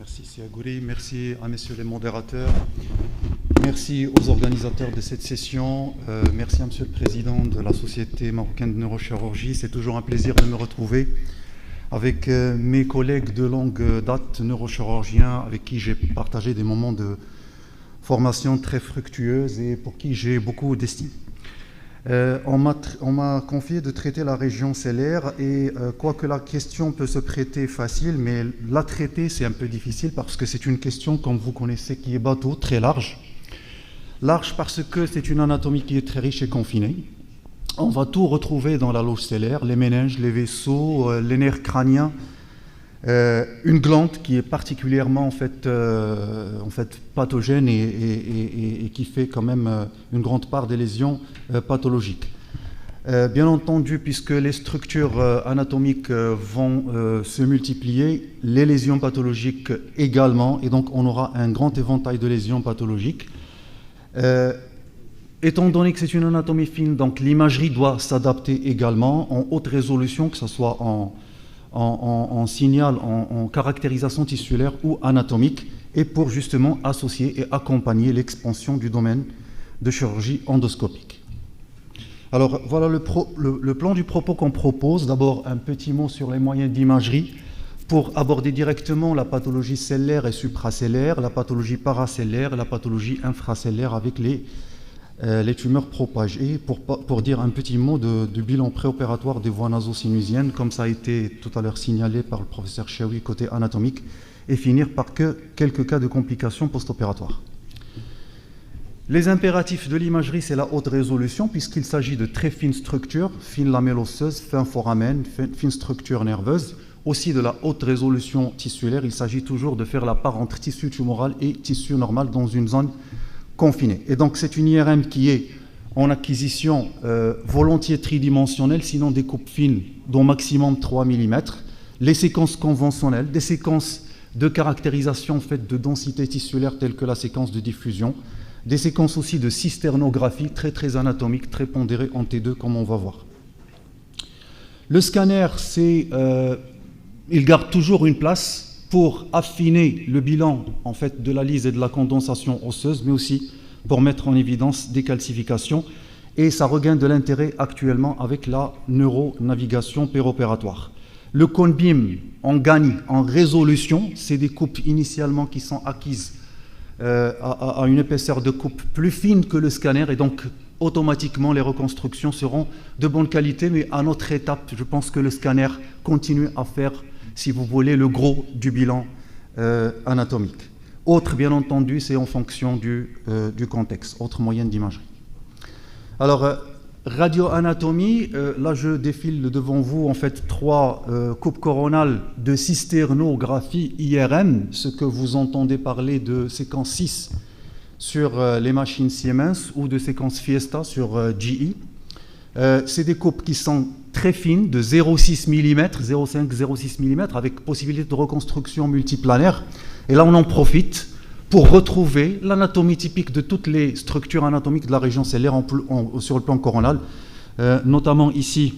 Merci Siagouri, merci à messieurs les modérateurs, merci aux organisateurs de cette session, merci à monsieur le président de la Société marocaine de neurochirurgie. C'est toujours un plaisir de me retrouver avec mes collègues de longue date neurochirurgiens avec qui j'ai partagé des moments de formation très fructueuse et pour qui j'ai beaucoup d'estime. On m'a confié de traiter la région cellaire et quoique la question peut se prêter facile, mais la traiter c'est un peu difficile parce que c'est une question, comme vous connaissez, qui est bateau, très large. Large parce que c'est une anatomie qui est très riche et confinée. On va tout retrouver dans la loge cellaire, les méninges, les vaisseaux, les nerfs crâniens, une glande qui est particulièrement en fait pathogène et qui fait quand même une grande part des lésions pathologiques. Bien entendu, puisque les structures anatomiques vont se multiplier, les lésions pathologiques également, et donc on aura un grand éventail de lésions pathologiques. Étant donné que c'est une anatomie fine, donc l'imagerie doit s'adapter également en haute résolution, que ce soit en signal, en caractérisation tissulaire ou anatomique, et pour justement associer et accompagner l'expansion du domaine de chirurgie endoscopique. Alors voilà le plan du propos qu'on propose. D'abord un petit mot sur les moyens d'imagerie pour aborder directement la pathologie cellaire et supracellaire, la pathologie paracellaire et la pathologie infracellaire avec les tumeurs propagées, pour dire un petit mot du bilan préopératoire des voies naso-sinusiennes, comme ça a été tout à l'heure signalé par le professeur Chaoui côté anatomique, et finir par quelques cas de complications post-opératoires. Les impératifs de l'imagerie, c'est la haute résolution, puisqu'il s'agit de très fines structures, fines lamelles osseuses, fins foramen, fines structures nerveuses, aussi de la haute résolution tissulaire. Il s'agit toujours de faire la part entre tissu tumoral et tissu normal dans une zone confiné. Et donc c'est une IRM qui est en acquisition volontiers tridimensionnelle, sinon des coupes fines dont maximum 3 mm, les séquences conventionnelles, des séquences de caractérisation faites de densité tissulaire telles que la séquence de diffusion, des séquences aussi de cysternographie très anatomique, très pondérée en T2 comme on va voir. Le scanner, il garde toujours une place pour affiner le bilan en fait, de la lyse et de la condensation osseuse, mais aussi pour mettre en évidence des calcifications. Et ça regagne de l'intérêt actuellement avec la neuronavigation péropératoire. Le cone beam, on gagne en résolution. C'est des coupes initialement qui sont acquises à une épaisseur de coupe plus fine que le scanner. Et donc, automatiquement, les reconstructions seront de bonne qualité. Mais à notre étape, je pense que le scanner continue à faire, si vous voulez, le gros du bilan anatomique. Autre, bien entendu, c'est en fonction du contexte, autre moyen d'imagerie. Alors, radioanatomie, là je défile devant vous en fait 3 coupes coronales de cysternographie IRM, ce que vous entendez parler de séquence 6 sur les machines Siemens ou de séquence Fiesta sur GE. C'est des coupes qui sont très fines, de 0,6 mm, 0,5-0,6 mm, avec possibilité de reconstruction multiplanaire. Et là, on en profite pour retrouver l'anatomie typique de toutes les structures anatomiques de la région cellaire sur le plan coronal, notamment ici,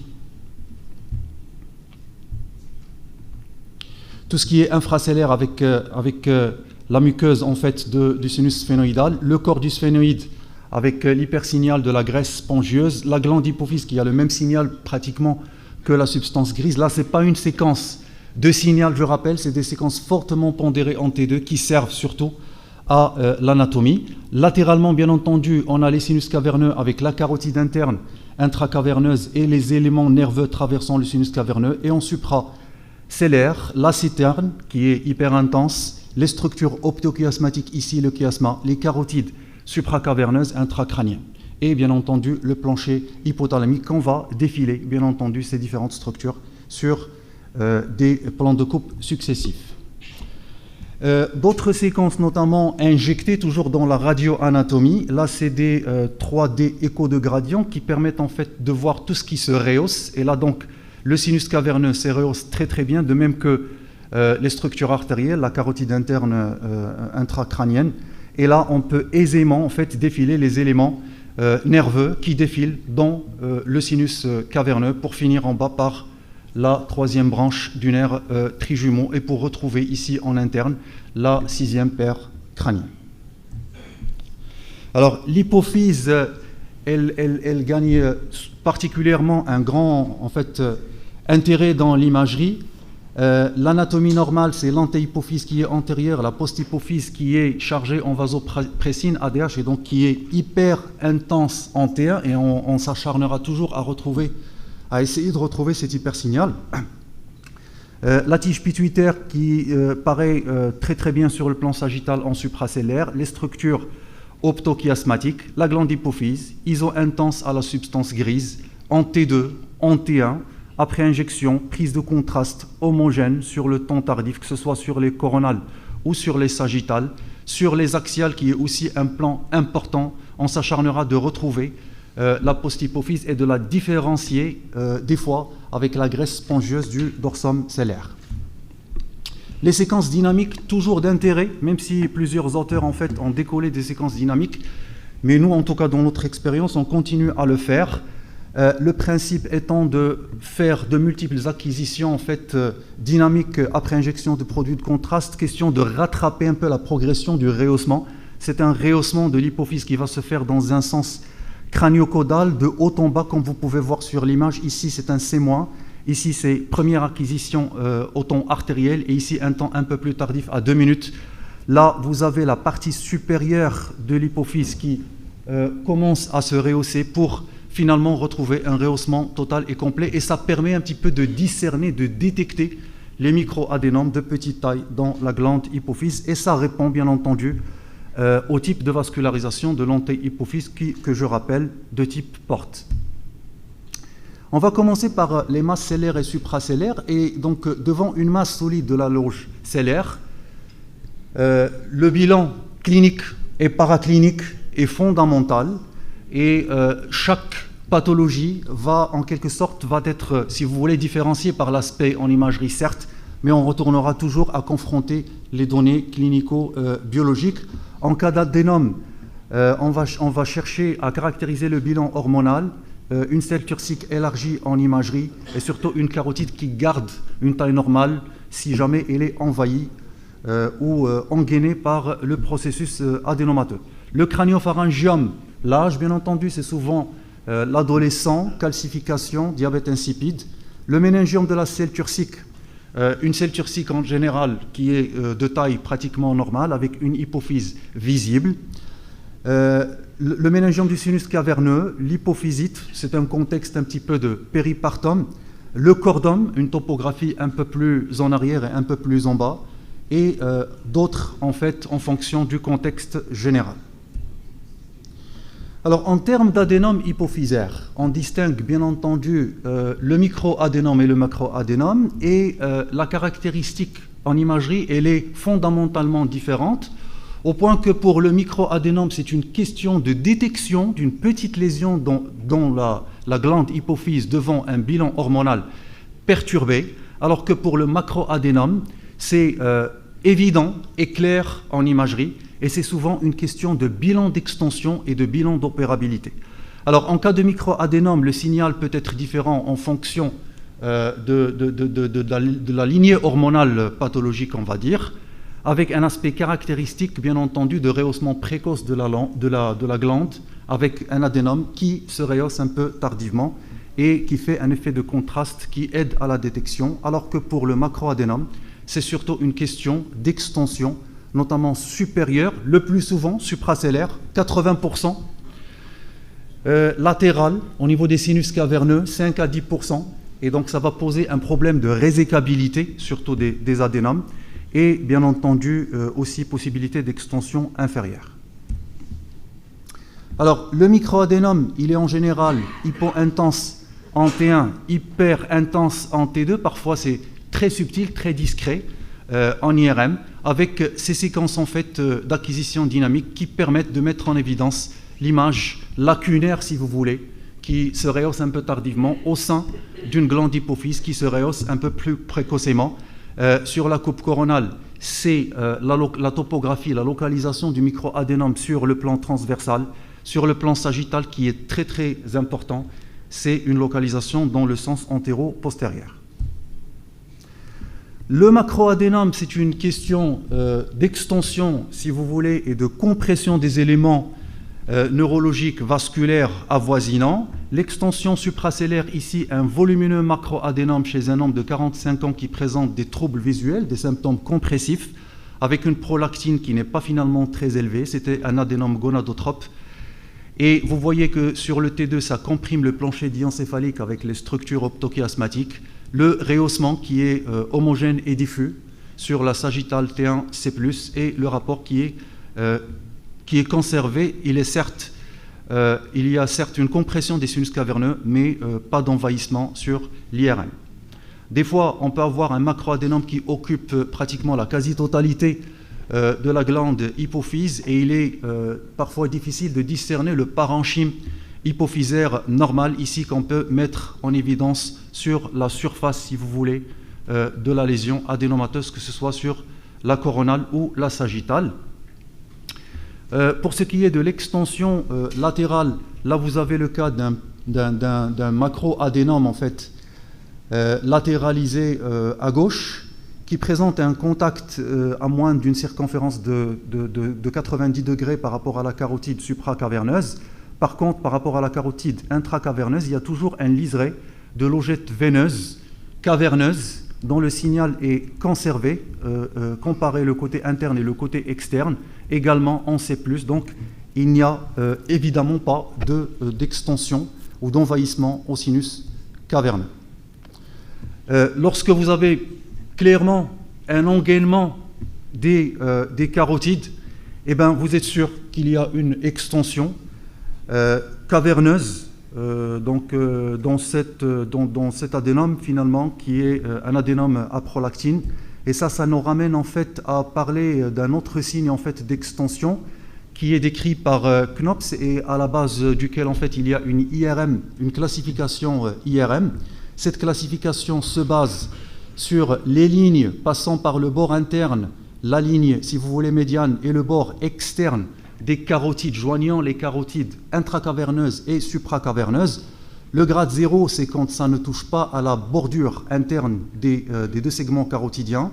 tout ce qui est infracellaire avec la muqueuse en fait, du sinus sphénoïdal, le corps du sphénoïde avec l'hypersignal de la graisse spongieuse, la glande hypophyse qui a le même signal pratiquement que la substance grise. Là, ce n'est pas une séquence de signal, je rappelle, c'est des séquences fortement pondérées en T2 qui servent surtout à l'anatomie. Latéralement, bien entendu, on a les sinus caverneux avec la carotide interne intracaverneuse et les éléments nerveux traversant le sinus caverneux. Et en supracellaire, la citerne qui est hyper intense, les structures optochiasmatiques ici, le chiasma, les carotides supracaverneuses intracrâniennes. Et bien entendu, le plancher hypothalamique qu'on va défiler, bien entendu, ces différentes structures sur des plans de coupe successifs. D'autres séquences, notamment injectées toujours dans la radioanatomie. Là, c'est des 3D écho de gradient qui permettent en fait de voir tout ce qui se rehausse. Et là, donc, le sinus caverneux se rehausse très bien, de même que les structures artérielles, la carotide interne intracrânienne. Et là, on peut aisément en fait défiler les éléments nerveux qui défilent dans le sinus caverneux pour finir en bas par la troisième branche du nerf trijumeau et pour retrouver ici en interne la sixième paire crânienne. Alors l'hypophyse, elle gagne particulièrement un grand intérêt dans l'imagerie. L'anatomie normale, c'est l'antéhypophyse qui est antérieure, la posthypophyse qui est chargée en vasopressine, ADH, et donc qui est hyper intense en T1, et on s'acharnera toujours à essayer de retrouver cet hypersignal. La tige pituitaire qui paraît très très bien sur le plan sagittal en supracellaire, les structures optochiasmatiques, la glande hypophyse, iso-intense à la substance grise, en T2, en T1, après injection, prise de contraste homogène sur le temps tardif, que ce soit sur les coronales ou sur les sagittales, sur les axiales, qui est aussi un plan important. On s'acharnera de retrouver la posthypophyse et de la différencier des fois avec la graisse spongieuse du dorsum cellaire. Les séquences dynamiques, toujours d'intérêt, même si plusieurs auteurs en fait ont décollé des séquences dynamiques, mais nous, en tout cas dans notre expérience, on continue à le faire. Le principe étant de faire de multiples acquisitions dynamiques après injection de produits de contraste, question de rattraper un peu la progression du rehaussement. C'est un rehaussement de l'hypophyse qui va se faire dans un sens crânio-caudal, de haut en bas, comme vous pouvez voir sur l'image. Ici, c'est un C-, ici, c'est première acquisition au temps artériel, et ici, un temps un peu plus tardif, à 2 minutes. Là, vous avez la partie supérieure de l'hypophyse qui commence à se rehausser pour finalement retrouver un rehaussement total et complet, et ça permet un petit peu de discerner, de détecter les microadénomes de petite taille dans la glande hypophyse, et ça répond bien entendu au type de vascularisation de l'antéhypophyse que je rappelle de type porte. On va commencer par les masses cellaires et supracellaires, et donc devant une masse solide de la loge cellaire, le bilan clinique et paraclinique est fondamental. Et chaque pathologie va être, si vous voulez, différenciée par l'aspect en imagerie, certes, mais on retournera toujours à confronter les données clinico-biologiques. En cas d'adénome, on va chercher à caractériser le bilan hormonal, une selle turcique élargie en imagerie, et surtout une carotide qui garde une taille normale si jamais elle est envahie ou engainée par le processus adénomateux. Le crânio-pharyngium, l'âge, bien entendu, c'est souvent l'adolescent, calcification, diabète insipide. Le méningiome de la selle turcique, une selle turcique en général qui est de taille pratiquement normale, avec une hypophyse visible. Le méningiome du sinus caverneux, l'hypophysite, c'est un contexte un petit peu de péripartum. Le cordum, une topographie un peu plus en arrière et un peu plus en bas. Et d'autres, en fonction du contexte général. Alors, en termes d'adénome hypophysaire, on distingue bien entendu le microadénome et le macroadénome, et la caractéristique en imagerie, elle est fondamentalement différente, au point que pour le microadénome, c'est une question de détection d'une petite lésion dans la glande hypophyse devant un bilan hormonal perturbé, alors que pour le macroadénome, c'est évident et clair en imagerie, et c'est souvent une question de bilan d'extension et de bilan d'opérabilité. Alors, en cas de microadénome, le signal peut être différent en fonction de la lignée hormonale pathologique, on va dire, avec un aspect caractéristique, bien entendu, de rehaussement précoce de la glande, avec un adénome qui se rehausse un peu tardivement et qui fait un effet de contraste qui aide à la détection, alors que pour le macroadénome, c'est surtout une question d'extension, notamment supérieure, le plus souvent supracellaire, 80%, latéral, au niveau des sinus caverneux, 5 à 10%, et donc ça va poser un problème de résécabilité, surtout des adénomes, et bien entendu aussi possibilité d'extension inférieure. Alors, le microadénome, il est en général hypo-intense en T1, hyper-intense en T2, parfois c'est très subtil, très discret en IRM, avec ces séquences d'acquisition dynamique qui permettent de mettre en évidence l'image lacunaire, si vous voulez, qui se rehausse un peu tardivement au sein d'une glande hypophyse qui se rehausse un peu plus précocement. Sur la coupe coronale, c'est la topographie, la localisation du microadénome sur le plan transversal, sur le plan sagittal qui est très très important, c'est une localisation dans le sens antéro-postérieur. Le macroadénome, c'est une question d'extension, si vous voulez, et de compression des éléments neurologiques vasculaires avoisinants. L'extension supracellaire, ici, un volumineux macroadénome chez un homme de 45 ans qui présente des troubles visuels, des symptômes compressifs, avec une prolactine qui n'est pas finalement très élevée. C'était un adénome gonadotrope. Et vous voyez que sur le T2, ça comprime le plancher diencéphalique avec les structures optochiasmatiques. Le rehaussement qui est homogène et diffus sur la sagittale T1C+, et le rapport qui est conservé. Il y a certes une compression des sinus caverneux, mais pas d'envahissement sur l'IRM. Des fois, on peut avoir un macroadénome qui occupe pratiquement la quasi-totalité de la glande hypophyse, et il est parfois difficile de discerner le parenchyme hypophysaire normal, ici, qu'on peut mettre en évidence sur la surface, si vous voulez, de la lésion adénomateuse, que ce soit sur la coronale ou la sagittale. Pour ce qui est de l'extension latérale, là vous avez le cas d'un macroadénome en fait, latéralisé à gauche, qui présente un contact à moins d'une circonférence de 90 degrés par rapport à la carotide supracaverneuse. Par contre, par rapport à la carotide intracaverneuse, il y a toujours un liseré de logette veineuse caverneuse dont le signal est conservé, comparé le côté interne et le côté externe, également en C+. Donc, il n'y a évidemment pas d'extension ou d'envahissement au sinus caverneux. Lorsque vous avez clairement un engainement des carotides, eh ben, vous êtes sûr qu'il y a une extension caverneuse dans cet adénome finalement qui est un adénome à prolactine. Et ça nous ramène en fait à parler d'un autre signe en fait d'extension qui est décrit par Knops et à la base duquel en fait il y a une IRM, une classification IRM. Cette classification se base sur les lignes passant par le bord interne, la ligne, si vous voulez, médiane, et le bord externe des carotides, joignant les carotides intracaverneuses et supracaverneuses. Le grade 0, c'est quand ça ne touche pas à la bordure interne des deux segments carotidiens.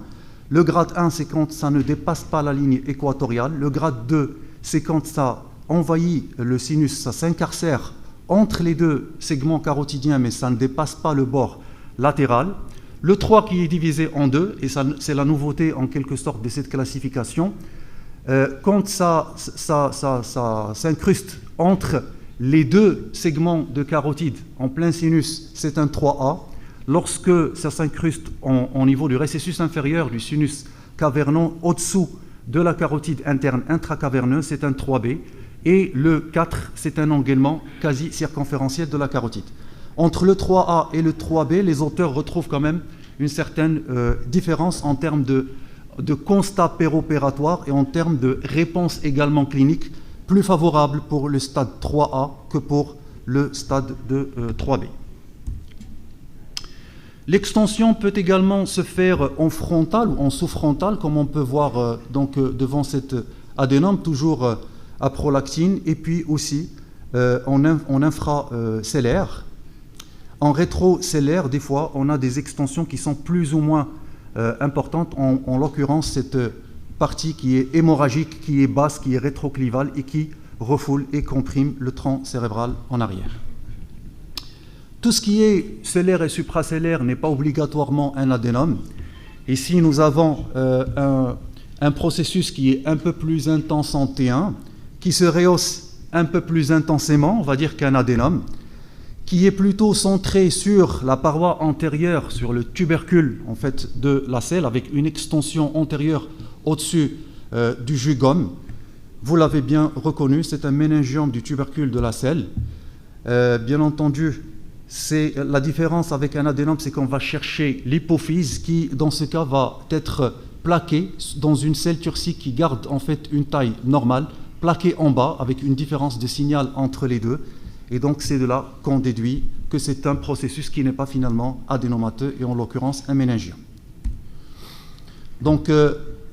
Le grade 1, c'est quand ça ne dépasse pas la ligne équatoriale. Le grade 2, c'est quand ça envahit le sinus, ça s'incarcère entre les deux segments carotidiens, mais ça ne dépasse pas le bord latéral. Le 3 qui est divisé en deux, et c'est la nouveauté en quelque sorte de cette classification, quand ça s'incruste entre les deux segments de carotide en plein sinus, c'est un 3A. Lorsque ça s'incruste au niveau du récessus inférieur du sinus caverneux au-dessous de la carotide interne intracaverneuse, c'est un 3B. Et le 4, c'est un engainement quasi circonférentiel de la carotide. Entre le 3A et le 3B, les auteurs retrouvent quand même une certaine différence en termes de constat péropératoire et en termes de réponse également clinique, plus favorable pour le stade 3A que pour le stade de 3B. L'extension peut également se faire en frontal ou en sous-frontal, comme on peut voir devant cet adénome, toujours à prolactine, et puis aussi en infracellaire. En rétrocellaire, des fois, on a des extensions qui sont plus ou moins importantes, en l'occurrence cette partie qui est hémorragique, qui est basse, qui est rétroclivale et qui refoule et comprime le tronc cérébral en arrière. Tout ce qui est cellaire et supracellaire n'est pas obligatoirement un adénome. Ici, nous avons un processus qui est un peu plus intense en T1, qui se rehausse un peu plus intensément, on va dire qu'un adénome, qui est plutôt centré sur la paroi antérieure, sur le tubercule en fait, de la selle, avec une extension antérieure au-dessus du jugum. Vous l'avez bien reconnu, c'est un méningiome du tubercule de la selle. Bien entendu, c'est la différence avec un adénome, c'est qu'on va chercher l'hypophyse qui, dans ce cas, va être plaquée dans une selle turcique qui garde en fait une taille normale, plaquée en bas avec une différence de signal entre les deux. Et donc, c'est de là qu'on déduit que c'est un processus qui n'est pas finalement adénomateux et en l'occurrence un méningiome. Donc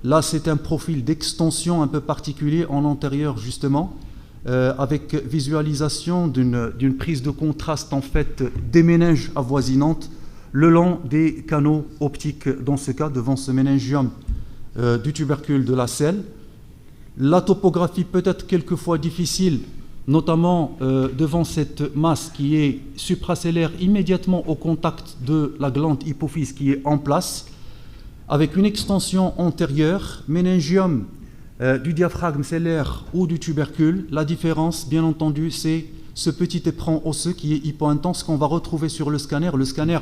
là, c'est un profil d'extension un peu particulier en antérieur justement, avec visualisation d'une prise de contraste en fait des méninges avoisinantes, le long des canaux optiques, dans ce cas, devant ce méningiome du tubercule de la selle. La topographie peut être quelquefois difficile, notamment devant cette masse qui est supracellaire immédiatement au contact de la glande hypophyse qui est en place, avec une extension antérieure, méningiome du diaphragme cellaire ou du tubercule. La différence, bien entendu, c'est ce petit éperon osseux qui est hypointense qu'on va retrouver sur le scanner. Le scanner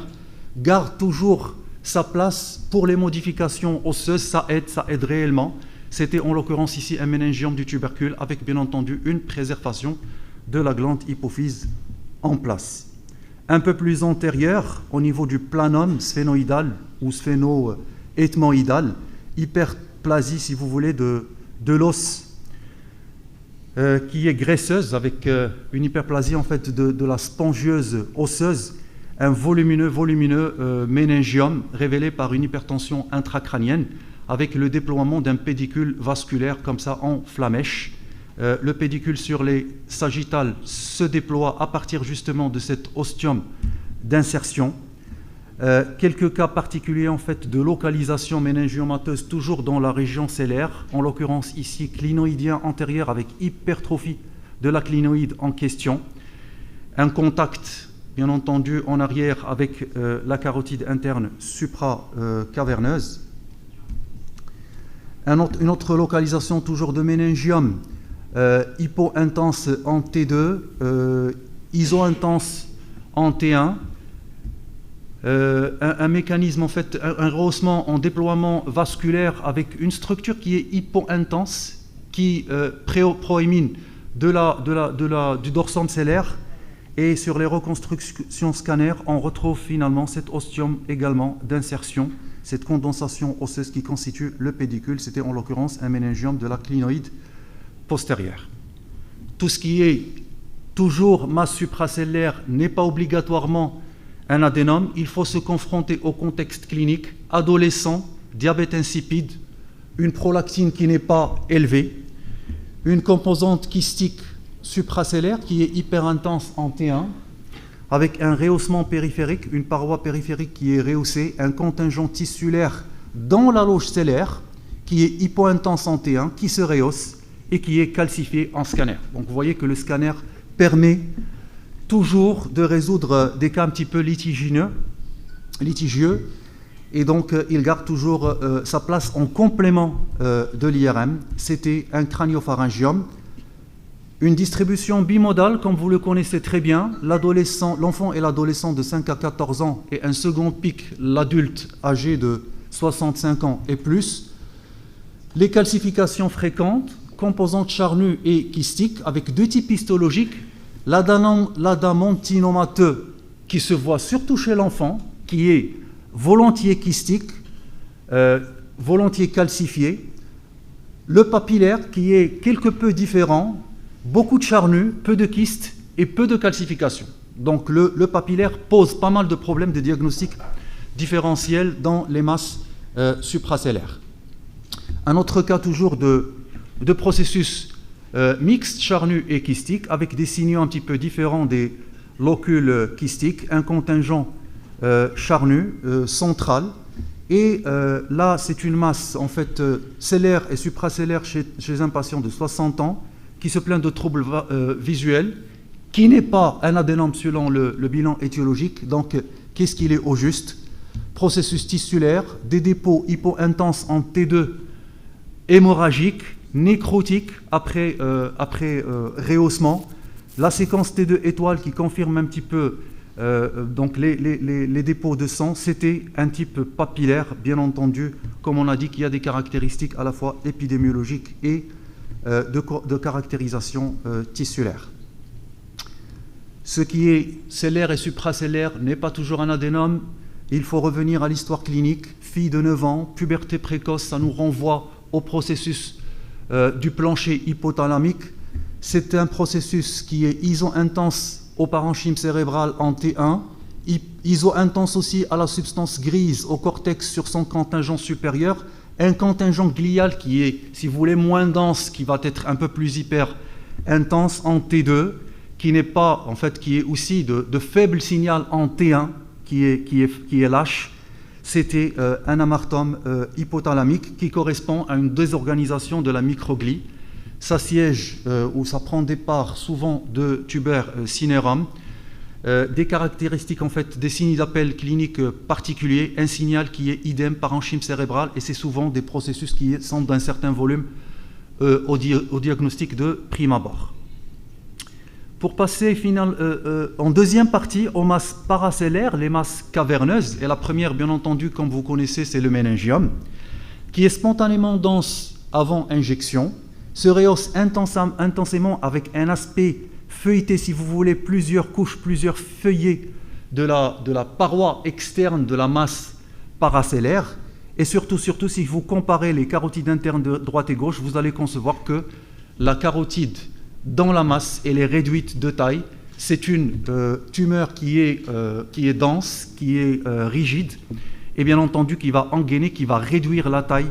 garde toujours sa place pour les modifications osseuses, ça aide réellement. C'était en l'occurrence ici un méningiome du tubercule avec bien entendu une préservation de la glande hypophyse en place. Un peu plus antérieur, au niveau du planum sphénoïdal ou sphéno-ethmoïdal, hyperplasie, si vous voulez, de l'os qui est graisseuse, avec une hyperplasie en fait de la spongieuse osseuse, un volumineux méningiome révélé par une hypertension intracrânienne avec le déploiement d'un pédicule vasculaire comme ça en flamèche. Le pédicule sur les sagittales se déploie à partir justement de cet ostium d'insertion. Quelques cas particuliers en fait de localisation méningiomateuse toujours dans la région cellaire, en l'occurrence ici clinoïdien antérieur avec hypertrophie de la clinoïde en question. Un contact bien entendu en arrière avec la carotide interne supracaverneuse. Une autre localisation toujours de méningiome, hypo-intense en T2, iso-intense en T1, un mécanisme en fait, un rehaussement en déploiement vasculaire avec une structure qui est hypo-intense, qui proémine du dorsum cellaire. Et sur les reconstructions scanners, on retrouve finalement cet ostium également d'insertion, cette condensation osseuse qui constitue le pédicule. C'était en l'occurrence un méningiome de la clinoïde postérieure. Tout ce qui est toujours masse supracellaire n'est pas obligatoirement un adénome. Il faut se confronter au contexte clinique, adolescent, diabète insipide, une prolactine qui n'est pas élevée, une composante kystique supracellaire qui est hyper intense en T1, avec un rehaussement périphérique, une paroi périphérique qui est rehaussée, un contingent tissulaire dans la loge cellaire qui est hypo-intense en T1, qui se rehausse et qui est calcifié en scanner. Donc vous voyez que le scanner permet toujours de résoudre des cas un petit peu litigieux, et donc il garde toujours sa place en complément de l'IRM. C'était un craniopharyngiome. Une distribution bimodale, comme vous le connaissez très bien, l'enfant et l'adolescent de 5 à 14 ans et un second pic, l'adulte âgé de 65 ans et plus. Les calcifications fréquentes, composantes charnues et kystiques, avec deux types histologiques, l'adamontinomateux qui se voit surtout chez l'enfant, qui est volontiers kystique, volontiers calcifié, le papillaire qui est quelque peu différent, beaucoup de charnus, peu de kystes et peu de calcification. Donc le papillaire pose pas mal de problèmes de diagnostic différentiel dans les masses supracellaires. Un autre cas toujours de processus mixte, charnu et kystique, avec des signaux un petit peu différents des locules kystiques, un contingent charnu, central, et là c'est une masse en fait cellaire et supracellaire chez un patient de 60 ans, qui se plaint de troubles visuels, qui n'est pas un adénome selon le bilan étiologique. Donc, qu'est-ce qu'il est au juste? Processus tissulaire, des dépôts hypo-intenses en T2 hémorragiques, nécrotiques après rehaussement. La séquence T2 étoile qui confirme un petit peu donc les dépôts de sang, c'était un type papillaire, bien entendu, comme on a dit, qu'il y a des caractéristiques à la fois épidémiologiques et de caractérisation tissulaire. Ce qui est cellaire et supracellaire n'est pas toujours un adénome. Il faut revenir à l'histoire clinique. Fille de 9 ans, puberté précoce, ça nous renvoie au processus du plancher hypothalamique. C'est un processus qui est iso-intense au parenchyme cérébral en T1, iso-intense aussi à la substance grise, au cortex sur son contingent supérieur, un contingent glial qui est, si vous voulez, moins dense, qui va être un peu plus hyper intense en T2, qui n'est pas, en fait, qui est aussi de faible signal en T1, qui est lâche, c'était un amartome hypothalamique qui correspond à une désorganisation de la microglie. Ça siège ou ça prend des parts souvent de tuber cinerum, des caractéristiques en fait, des signes d'appel cliniques particuliers, un signal qui est idem parenchyme cérébral, et c'est souvent des processus qui sont d'un certain volume au diagnostic de prime abord. Pour passer en deuxième partie aux masses paracellaires, les masses caverneuses, et la première, bien entendu, comme vous connaissez, c'est le méningium, qui est spontanément dense avant injection, se rehausse intensément avec un aspect feuilleté, si vous voulez, plusieurs couches, plusieurs feuillets de la paroi externe de la masse paracellaire, et surtout, si vous comparez les carotides internes de droite et gauche, vous allez concevoir que la carotide dans la masse, elle est réduite de taille. C'est une tumeur qui est dense, qui est rigide, et bien entendu qui va engainer, qui va réduire la taille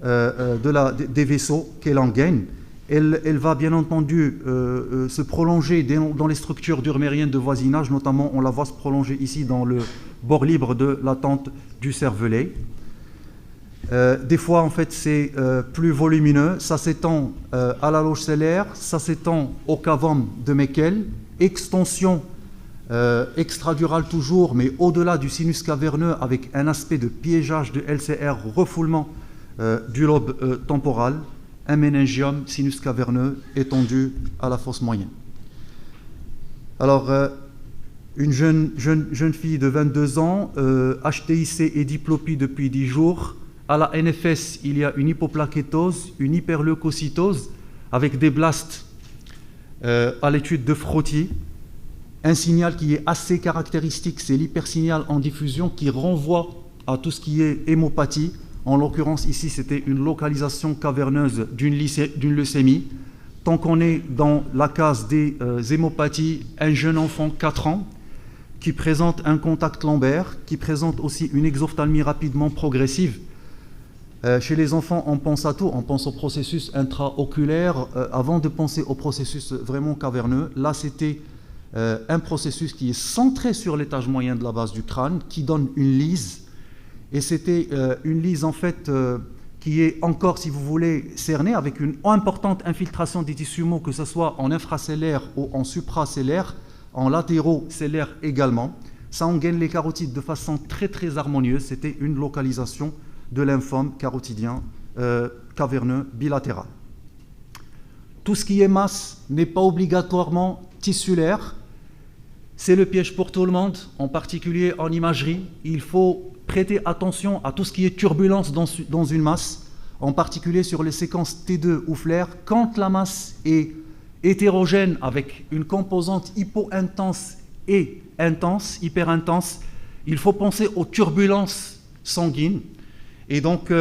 des vaisseaux qu'elle engaine. Elle va bien entendu se prolonger dans les structures durmériennes de voisinage, notamment on la voit se prolonger ici dans le bord libre de la tente du cervelet. Des fois, en fait, c'est plus volumineux. Ça s'étend à la loge cellaire, ça s'étend au cavum de Meckel, extension extradurale toujours, mais au-delà du sinus caverneux avec un aspect de piégeage de LCR, refoulement du lobe temporal, un méningium sinus caverneux étendu à la fosse moyenne. Alors, une jeune fille de 22 ans, HTIC et diplopie depuis 10 jours. À la NFS, il y a une hypoplaquétose, une hyperleucocytose avec des blastes à l'étude de Frotty. Un signal qui est assez caractéristique, c'est l'hypersignal en diffusion qui renvoie à tout ce qui est hémopathie. En l'occurrence, ici, c'était une localisation caverneuse d'une leucémie. Tant qu'on est dans la case des hémopathies, un jeune enfant, 4 ans, qui présente un contact lombaire, qui présente aussi une exophthalmie rapidement progressive. Chez les enfants, on pense à tout, on pense au processus intraoculaire avant de penser au processus vraiment caverneux. Là, c'était un processus qui est centré sur l'étage moyen de la base du crâne, qui donne une lise. Et c'était une lise, en fait, qui est encore, si vous voulez, cernée avec une importante infiltration des tissus mous, que ce soit en infracellaire ou en supracellaire, en latéroccellaire également. Ça engaine les carotides de façon très, très harmonieuse. C'était une localisation de lymphome carotidien caverneux bilatéral. Tout ce qui est masse n'est pas obligatoirement tissulaire. C'est le piège pour tout le monde, en particulier en imagerie. Il faut prêter attention à tout ce qui est turbulence dans une masse, en particulier sur les séquences T2 ou flair. Quand la masse est hétérogène avec une composante hypo-intense et intense, hyper-intense, il faut penser aux turbulences sanguines. Et donc,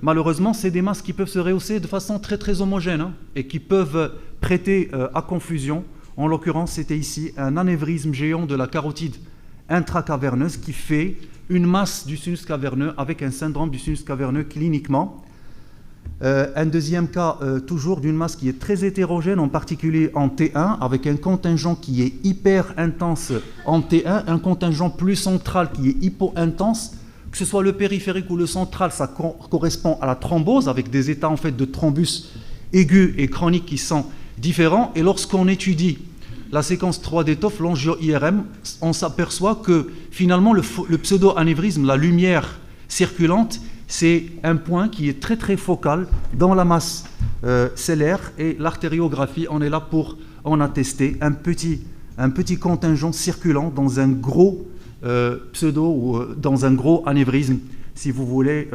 malheureusement, c'est des masses qui peuvent se rehausser de façon très, très homogène et qui peuvent prêter à confusion. En l'occurrence, c'était ici un anévrisme géant de la carotide intracaverneuse qui fait une masse du sinus caverneux avec un syndrome du sinus caverneux cliniquement. Un deuxième cas, toujours d'une masse qui est très hétérogène, en particulier en T1, avec un contingent qui est hyper intense en T1, un contingent plus central qui est hypo-intense. Que ce soit le périphérique ou le central, ça correspond à la thrombose, avec des états en fait de thrombus aigus et chroniques qui sont différents. Et lorsqu'on étudie la séquence 3D TOF, l'angio-IRM, on s'aperçoit que finalement le pseudo-anévrisme, la lumière circulante, c'est un point qui est très très focal dans la masse cellaire, et l'artériographie, on est là pour en attester, un petit contingent circulant dans un gros ou dans un gros anévrisme, si vous voulez,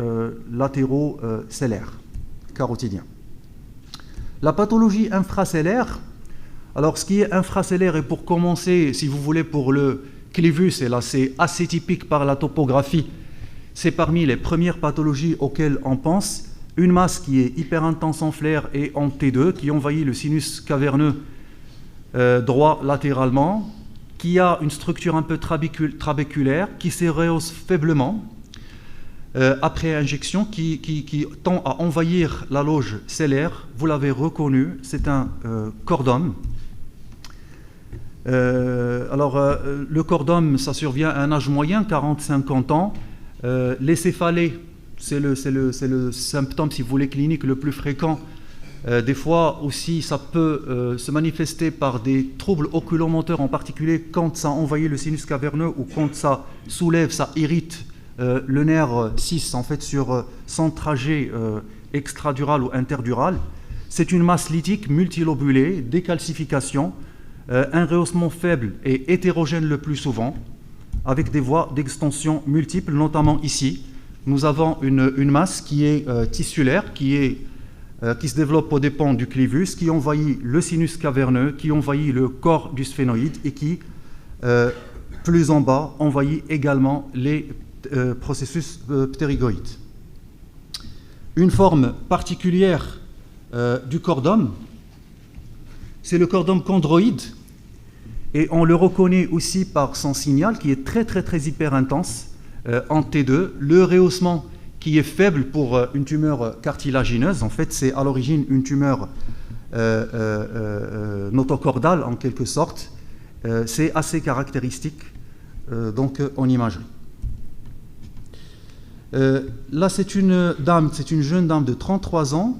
latéro-cellaire, carotidien. La pathologie infracellaire, alors ce qui est infracellaire, et pour commencer, si vous voulez, pour le clivus, et là c'est assez typique par la topographie, c'est parmi les premières pathologies auxquelles on pense, une masse qui est hyper intense en flair et en T2, qui envahit le sinus caverneux droit latéralement, qui a une structure un peu trabéculaire, qui se rehausse faiblement après injection, qui tend à envahir la loge cellaire. Vous l'avez reconnu, c'est un cordon. Le cordome, ça survient à un âge moyen, 40-50 ans. Les céphalées, c'est le symptôme, si vous voulez, clinique le plus fréquent. Des fois aussi, ça peut se manifester par des troubles oculomoteurs, en particulier quand ça envahit le sinus caverneux ou quand ça soulève, ça irrite le nerf 6 en fait, sur son trajet extradural ou interdural. C'est une masse lytique multilobulée, décalcification, un rehaussement faible et hétérogène le plus souvent, avec des voies d'extension multiples, notamment ici. Nous avons une masse qui est tissulaire, qui se développe aux dépens du clivus, qui envahit le sinus caverneux, qui envahit le corps du sphénoïde et qui, plus en bas, envahit également les processus ptérygoïdes. Une forme particulière du cordome, c'est le cordome chondroïde, et on le reconnaît aussi par son signal qui est très hyper intense en T2. Le rehaussement qui est faible pour une tumeur cartilagineuse, en fait c'est à l'origine une tumeur notocordale en quelque sorte, c'est assez caractéristique donc en imagerie. Là c'est une jeune dame de 33 ans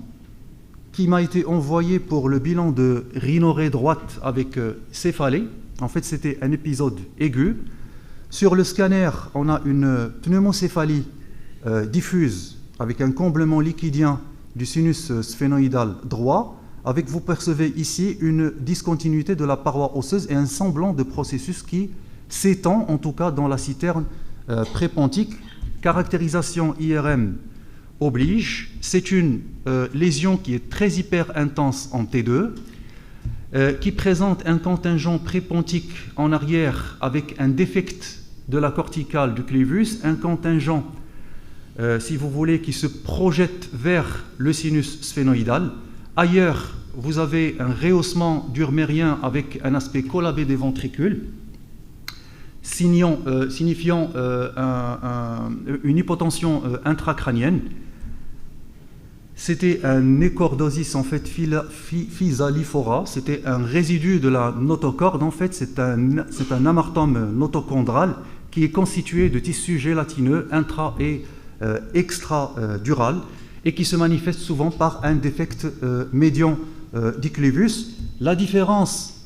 qui m'a été envoyée pour le bilan de rhinorrhée droite avec céphalée. En fait c'était un épisode aigu. Sur le scanner on a une pneumocéphalie diffuse avec un comblement liquidien du sinus sphénoïdal droit, avec, vous percevez ici, une discontinuité de la paroi osseuse et un semblant de processus qui s'étend, en tout cas dans la citerne prépontique. Caractérisation IRM oblige. C'est une lésion qui est très hyper intense en T2, qui présente un contingent prépontique en arrière avec un défect de la corticale du clivus, un contingent si vous voulez, qui se projette vers le sinus sphénoïdal. Ailleurs, vous avez un rehaussement d'urmérien avec un aspect collabé des ventricules, signifiant une hypotension intracrânienne. C'était un échordosis en fait physalifora, c'était un résidu de la notocorde. En fait, c'est un amartome notochondral qui est constitué de tissus gélatineux intra- et extradural et qui se manifeste souvent par un défect médian du clivus. La différence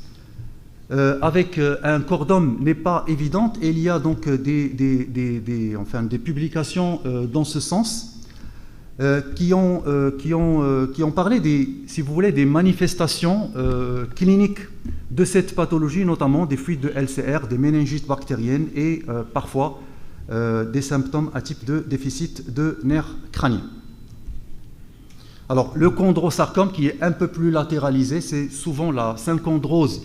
avec un cordome n'est pas évidente et il y a donc des publications dans ce sens qui ont parlé si vous voulez, des manifestations cliniques de cette pathologie, notamment des fuites de LCR, des méningites bactériennes et parfois des symptômes à type de déficit de nerfs crâniens. Alors, le chondrosarcome qui est un peu plus latéralisé, c'est souvent la synchondrose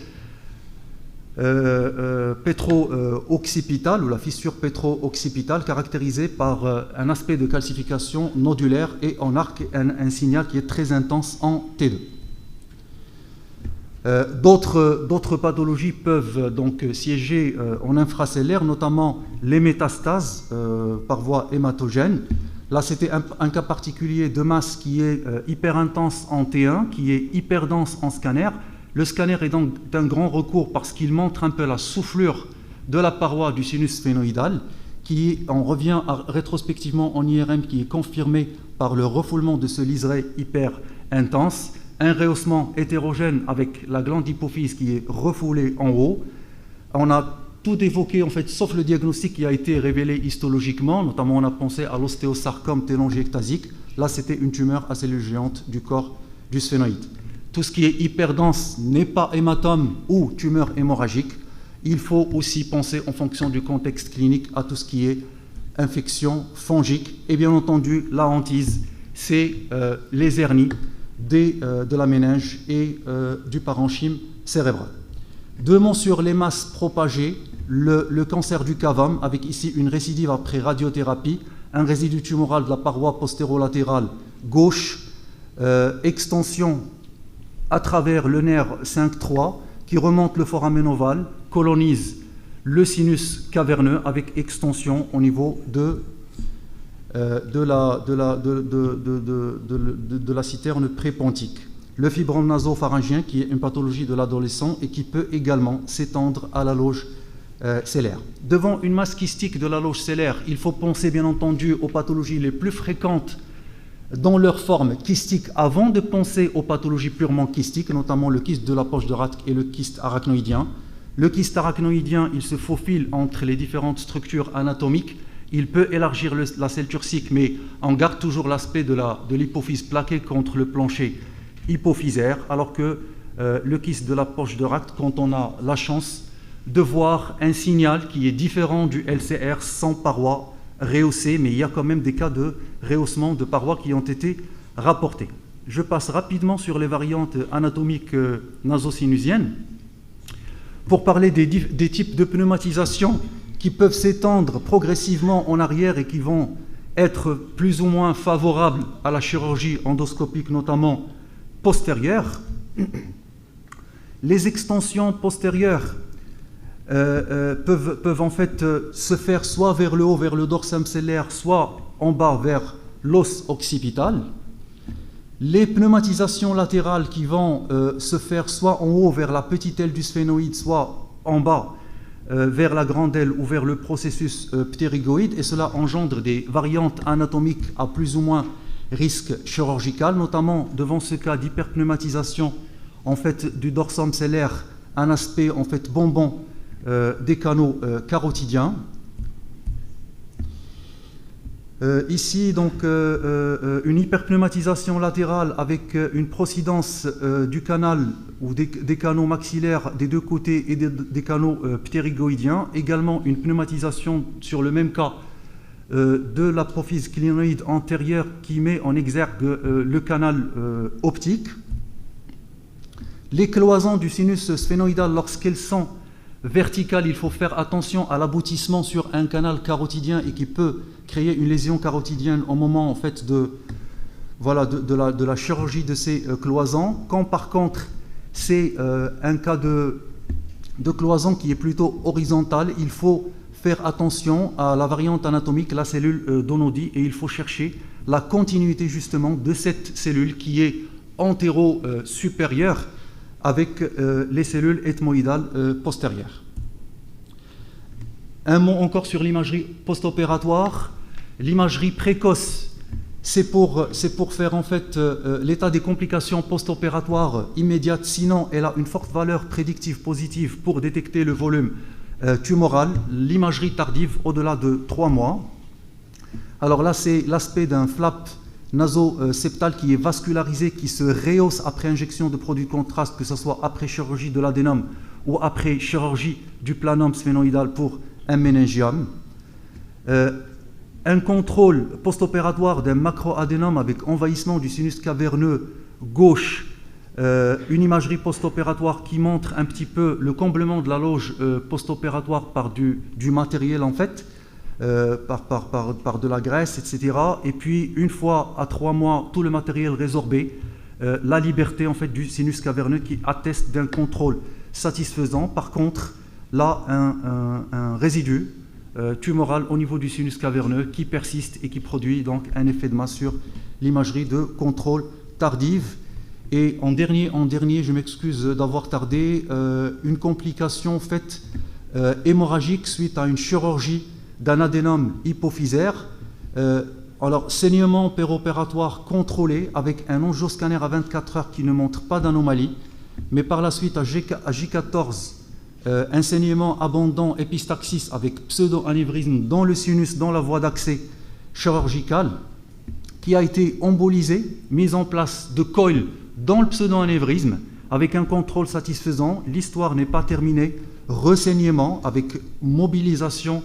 pétro-occipitale ou la fissure pétro-occipitale caractérisée par un aspect de calcification nodulaire et en arc, un signal qui est très intense en T2. D'autres pathologies peuvent donc siéger en infracellaire, notamment les métastases par voie hématogène. Là, c'était un cas particulier de masse qui est hyper intense en T1, qui est hyper dense en scanner. Le scanner est donc d'un grand recours parce qu'il montre un peu la soufflure de la paroi du sinus sphénoïdal, qui on revient rétrospectivement en IRM, qui est confirmé par le refoulement de ce liseré hyper intense. Un rehaussement hétérogène avec la glande hypophyse qui est refoulée en haut. On a tout évoqué en fait, sauf le diagnostic qui a été révélé histologiquement, notamment on a pensé à l'ostéosarcome télangiectasique. Là, c'était une tumeur à cellules géantes du corps du sphénoïde. Tout ce qui est hyperdense n'est pas hématome ou tumeur hémorragique. Il faut aussi penser en fonction du contexte clinique à tout ce qui est infection fongique et bien entendu la hantise, c'est les hernies de la méninge et du parenchyme cérébral. Deux mots sur les masses propagées, le cancer du cavum, avec ici une récidive après radiothérapie, un résidu tumoral de la paroi postérolatérale gauche, extension à travers le nerf 5-3 qui remonte le foramen ovale, colonise le sinus caverneux avec extension au niveau de la citerne prépontique. le fibrome nasopharyngien, qui est une pathologie de l'adolescent et qui peut également s'étendre à la loge cellaire. Devant une masse kystique de la loge cellaire, il faut penser bien entendu aux pathologies les plus fréquentes dans leur forme kystique avant de penser aux pathologies purement kystiques, notamment le kyste de la poche de Rathke et le kyste arachnoïdien. Le kyste arachnoïdien, il se faufile entre les différentes structures anatomiques. Il peut élargir la selle turcique, mais on garde toujours l'aspect de l'hypophyse plaquée contre le plancher hypophysaire, alors que le kyste de la poche de Rathke, quand on a la chance de voir un signal qui est différent du LCR sans paroi rehaussée, mais il y a quand même des cas de rehaussement de parois qui ont été rapportés. Je passe rapidement sur les variantes anatomiques nasosinusiennes pour parler des types de pneumatisation qui peuvent s'étendre progressivement en arrière et qui vont être plus ou moins favorables à la chirurgie endoscopique, notamment postérieure. Les extensions postérieures peuvent en fait se faire soit vers le haut, vers le dorsum cellaire, soit en bas vers l'os occipital. Les pneumatisations latérales qui vont se faire soit en haut vers la petite aile du sphénoïde, soit en bas vers la grande aile ou vers le processus ptérygoïde, et cela engendre des variantes anatomiques à plus ou moins risque chirurgical, notamment devant ce cas d'hyperpneumatisation en fait du dorsum cellaire, un aspect en fait bonbon des canaux carotidiens. Ici, donc, une hyperpneumatisation latérale avec une procidence du canal ou des canaux maxillaires des deux côtés et des canaux ptérygoïdiens. Également, une pneumatisation sur le même cas de l'apophyse clinoïde antérieure qui met en exergue le canal optique. Les cloisons du sinus sphénoïdal, lorsqu'elles sont verticales, il faut faire attention à l'aboutissement sur un canal carotidien et qui peut créer une lésion carotidienne au moment en fait de la chirurgie de ces cloisons. Quand par contre c'est un cas de cloison qui est plutôt horizontale, il faut faire attention à la variante anatomique, la cellule d'Onodi, et il faut chercher la continuité justement de cette cellule qui est antéro-supérieure avec les cellules ethmoïdales postérieures. Un mot encore sur l'imagerie post-opératoire. L'imagerie précoce, c'est pour faire en fait l'état des complications post-opératoires immédiates, sinon elle a une forte valeur prédictive positive pour détecter le volume tumoral. L'imagerie tardive au-delà de 3 mois. Alors là, c'est l'aspect d'un flap naso-septal qui est vascularisé, qui se rehausse après injection de produits de contraste, que ce soit après chirurgie de l'adénome ou après chirurgie du planum sphénoïdal pour un méningiome. Un contrôle post-opératoire d'un macroadénome avec envahissement du sinus caverneux gauche, une imagerie post-opératoire qui montre un petit peu le comblement de la loge post-opératoire par du matériel en fait, par de la graisse, etc. Et puis, une fois à 3 mois, tout le matériel résorbé, la liberté en fait du sinus caverneux qui atteste d'un contrôle satisfaisant. Par contre, là, un résidu tumoral au niveau du sinus caverneux qui persiste et qui produit donc un effet de masse sur l'imagerie de contrôle tardive. Et en dernier, je m'excuse d'avoir tardé, une complication faite hémorragique suite à une chirurgie d'un adénome hypophysaire. Alors, saignement péropératoire contrôlé avec un angioscanner à 24 heures qui ne montre pas d'anomalie, mais par la suite à J14, un saignement abondant épistaxis avec pseudo-anévrisme dans le sinus, dans la voie d'accès chirurgicale, qui a été embolisé, mise en place de coil dans le pseudo-anévrisme avec un contrôle satisfaisant. L'histoire n'est pas terminée. Ressaignement avec mobilisation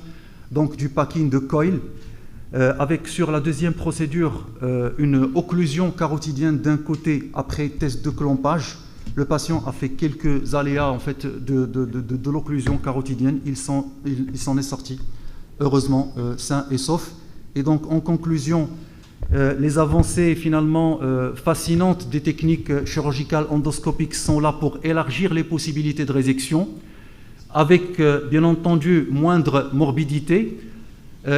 donc du packing de coil, avec sur la deuxième procédure une occlusion carotidienne d'un côté après test de clompage. Le patient a fait quelques aléas en fait de l'occlusion carotidienne. Il s'en est sorti heureusement sain et sauf. Et donc en conclusion, les avancées finalement fascinantes des techniques chirurgicales endoscopiques sont là pour élargir les possibilités de résection, avec bien entendu moindre morbidité.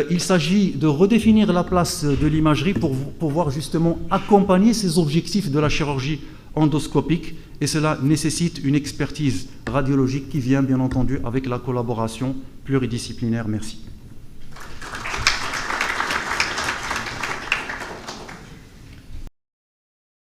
Il s'agit de redéfinir la place de l'imagerie pour pouvoir justement accompagner ces objectifs de la chirurgie endoscopique, et cela nécessite une expertise radiologique qui vient bien entendu avec la collaboration pluridisciplinaire. Merci.